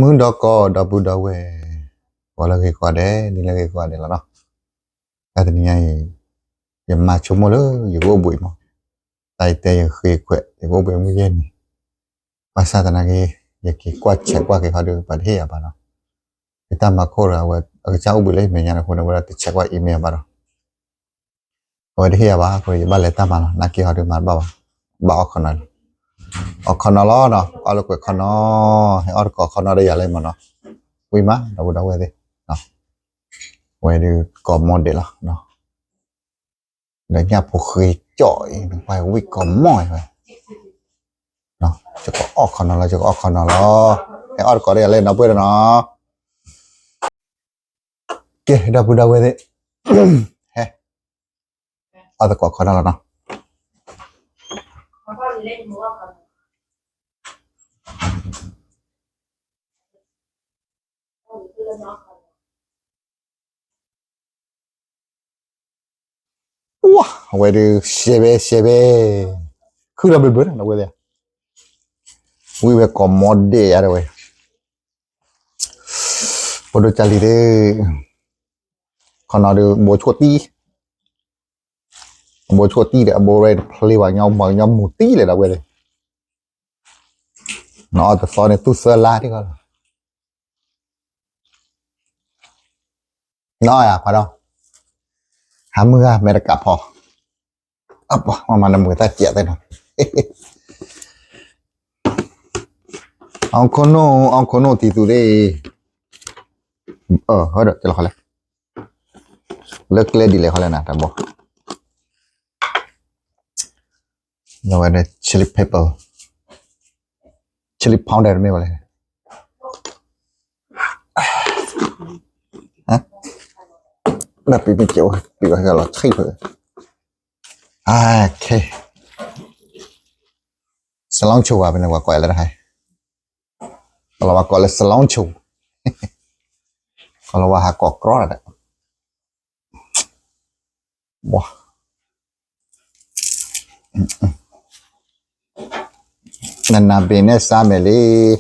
มึงดอกก็ดับบูดาวเวว่าละกี่กว่าเด้นี่ละกี่กว่าเด้แล้วเนาะแต่ทีนี้ไงอย่ามาชมมาเลยอย่าว่าบุยมั้งแต่แต่ยังเคยเกะอย่าว่าบุยมึงเย็นภาษาตะนักอย่ากี่กว่าเช็คว่ากี่เขาดูประเทศอ่ะเนาะkita makora wa jauh boleh menyana kona wala te check wa email baro wa de ya ba ko ba le ta ma na ki ha de ma ba okona lo no alo ko kono he or ko kono de ya le mo no wi ma da we de no we de ko model la no de nya po khoi choi pa wi ko moi wa no cho ko okona lo cho ko okona lo he or ko de ya le no pwe no Oke, udah wede. Heh, ada kok kenal no. Wah, wede sebe. Cứ là bữa nào wede. We có mode ya rồi. Podo cali de. Còn nó được bố chuột ti. Bố chuột ti để bố red play vào nhau mà nhau một tí là wede. Nó từ sau này tu sơ la đi con. Nói à, phải không? Hám mưa mẹ đã cặp họ. Mà nằm người ta chẹt tay nào. Ông có nô thì tụi đây. Hơi được, cho là khỏi lại. Lật lên đi lại khỏi lại nè, tạm bộ. Rồi đây, chili pepper. Chili powder mấy vào đây. Hả? Đặt bị chịu, bị gọi là thay rồi. Ok. Salon chu à, bên này gọi là hay. Kalau gọi là salon chu. Kalau wah kok kro ada. Wah. Nana bene sameli.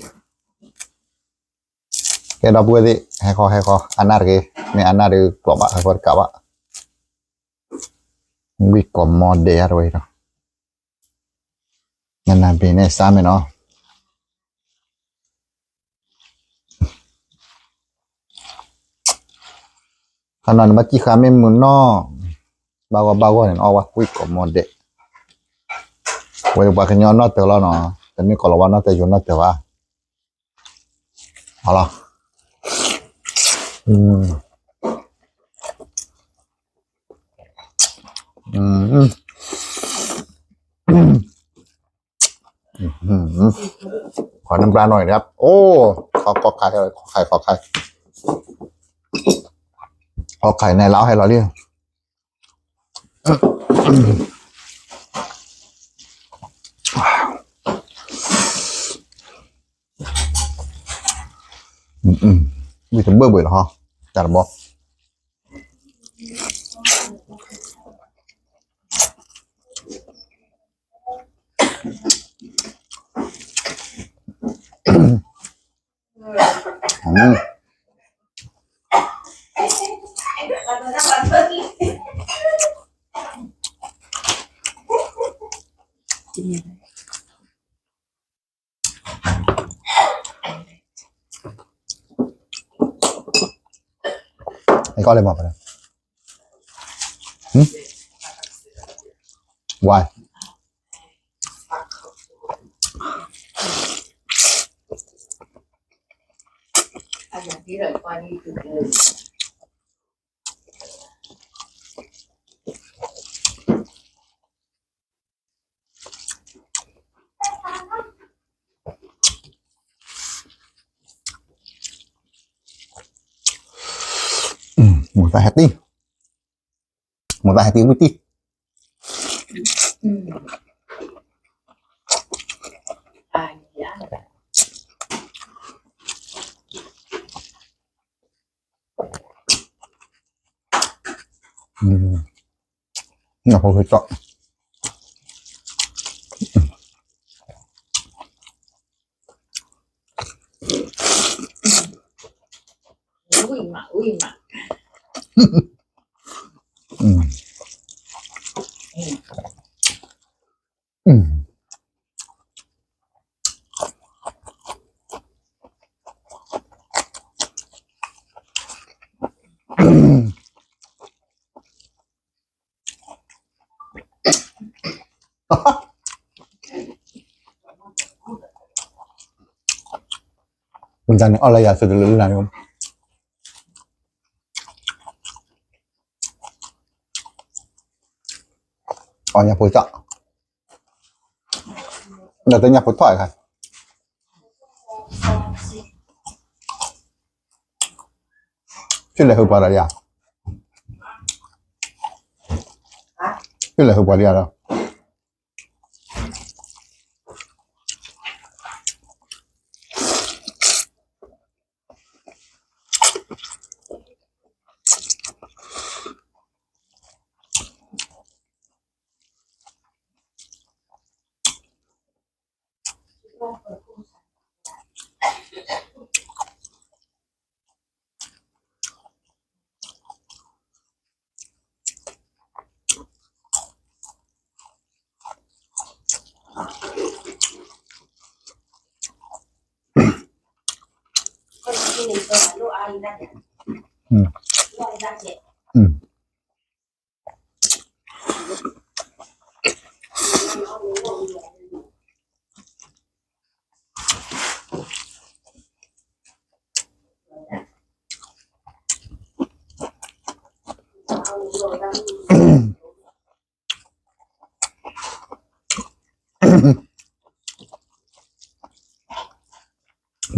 Cái đó bữa đi, hay kho, anar cái, này anar được klop ạ, hay kho cả ạ. We có mode rồi đó. Nana bene same nó. Karena macam kami muno bawa ni awak quick komode. Wei pakai nyono tu lah no. Tapi kalau warna tu jono tu lah. Alah.ขอน้ำปลาหน่อยนะครับโอ้ขอไข่เอาไข่ในเล้าให้เราเรียกมีถึงเบื่อเหรอฮะจัดบอกไอ้ก็เลยบอกไปเลยวายที่เหลือก้อนนี้คือmột vài hạt đi với tí ngọc hồi chọn Uima. Mìnhอะไรอยากสุดหรือไหนครับnhà phối chợ là tới nhà phối thoại hả chứ lại hợp vào là gì à chứ lại hợp vào đi à đâu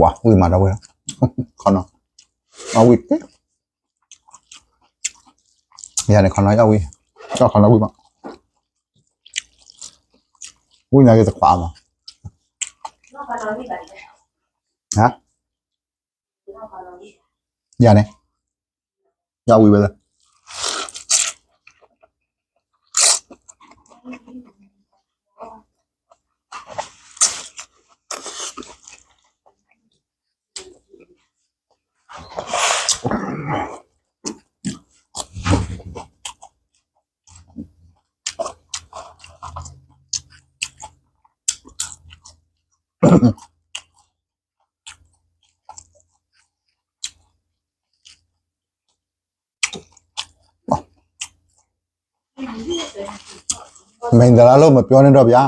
wow ui mà đâu vậy con nó ui thế nhà này con nói ui cho con nói ui mà ui này cái quả mà hả nhà này nhà ui bây giờ mình đã lâu màပြောnên rồi ya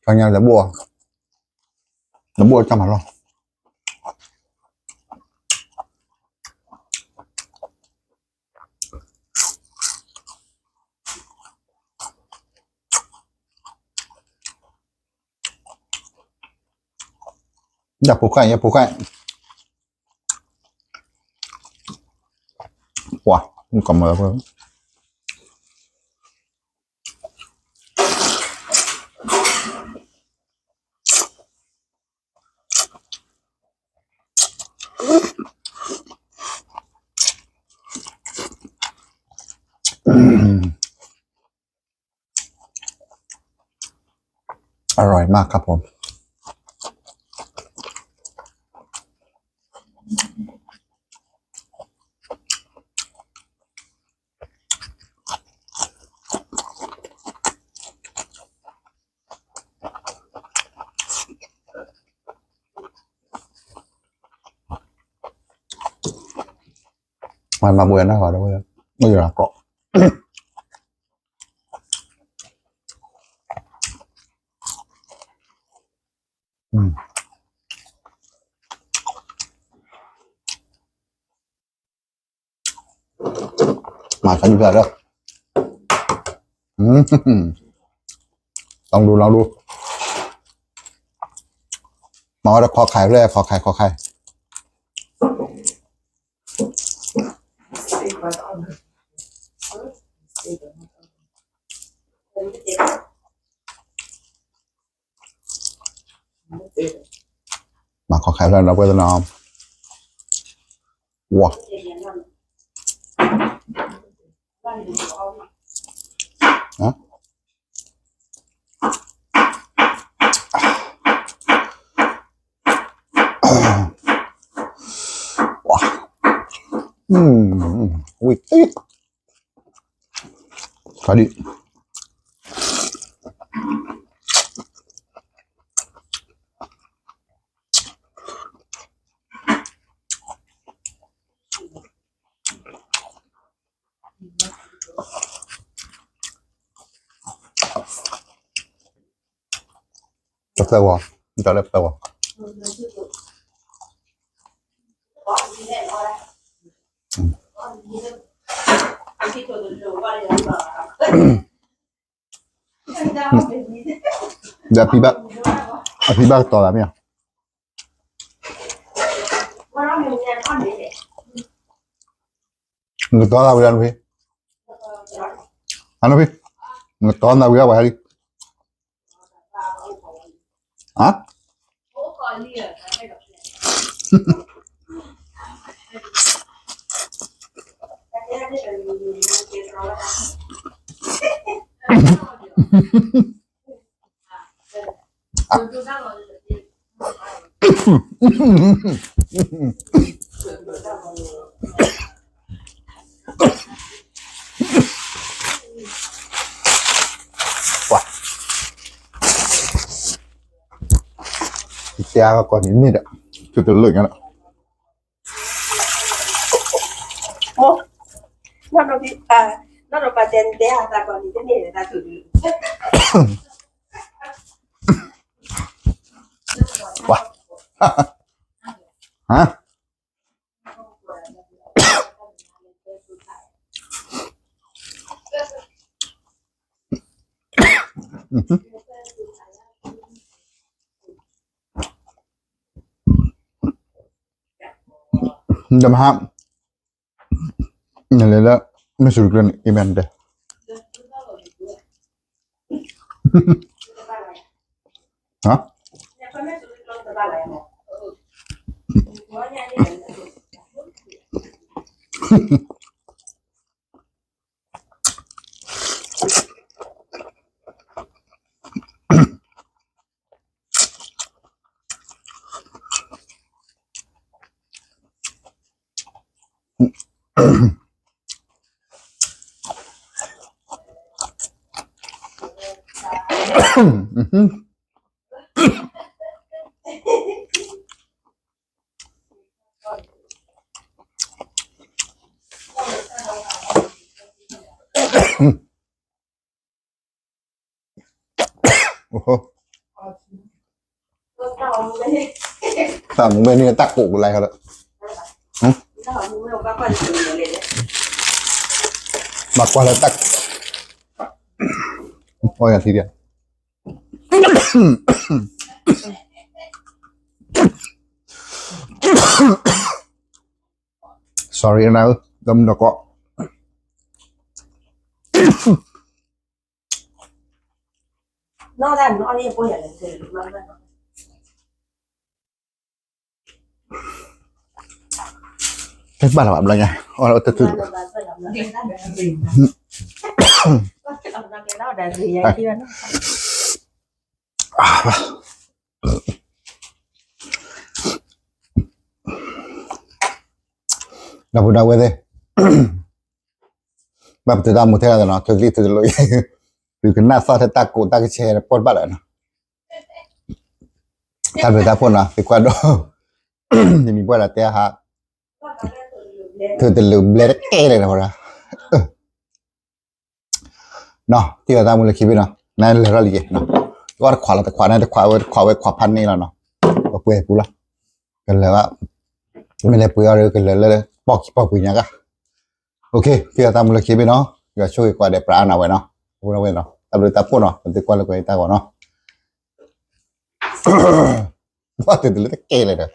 cho nhau là bùa cho mà loอย่าผูกไข่ว้ามันก็มาแล้วอร่อยมากครับผมมันมาเบื่อหน้าก่อนด้วยไม่อยากเกาะมาฉันอยู่แล้วลองดูมาว่าคอไข่เลยคอไข่มาขอไข่แล้วเราก็จะนอมว้าฮะ ว้าอุ้ยติ๊กพอดีจับตัวจับเล็บตัวเดี๋ยวพี่บ้าต่อแล้วมั้ยมึงต่อแล้วพี่อันนั้นพี่มึงต่อแล้วพี่ว่าไงฮะว้าเสียก่อนนิดอ่ะจุดเลือกกันอ่ะโอ้นั่นเราพี่นั่นเราประเด็นเดียวแต่ก่อนนี้จะเนี่ยแต่ถือว้าฮะเดี๋ยวมานี่เลยละไม่สุดกันอีเมนเดฮะโอ้โหแต่มึงไม่นี่ตักกูอะไรเขาเลยมากกว่าแล้วตักโอ้ยทีเดียว sorry นะดมดอกก็นอกจากนอกนี่พวกอย่างเงี้ยมันเป็นบ้านแบบอะไรไงอ๋อเราจะตื่นเราพูดเอาไว้เลยแบบจะดำหมดที่แล้วเนาะทุกที่ทุกเลยหรือกันหน้าซอสตากูตากเชนปนบ้านเลยเนาะถ้าเป็นตาพ่นนะไปกว่าดจะมีบ้านละเตี้ยฮะเธอจะลืมเล็ดเก๋เลยนะพอละเนาะที่เราทำมูลคิดไปเนาะนั่นเลยเราลีเนาะก็ขวาเราแต่ขวานั่นแต่ขวาไว้ขวาพันนี่แล้วเนาะก็เปื่อยกูละกันเลยว่าไม่ได้เปื่อยเลยกันเลยปอกปุยเนี่ยก็โอเคที่เราทำมูลคิดไปเนาะก็ช่วยกว่าเด็กปลาหน่อยเนาะพูดเอาไว้เนาะตาดูตาพูดเนาะมันติดกว่าเลยกว่าตาก่อนเนาะว่าตื่นเลยเก๋เลยเนาะ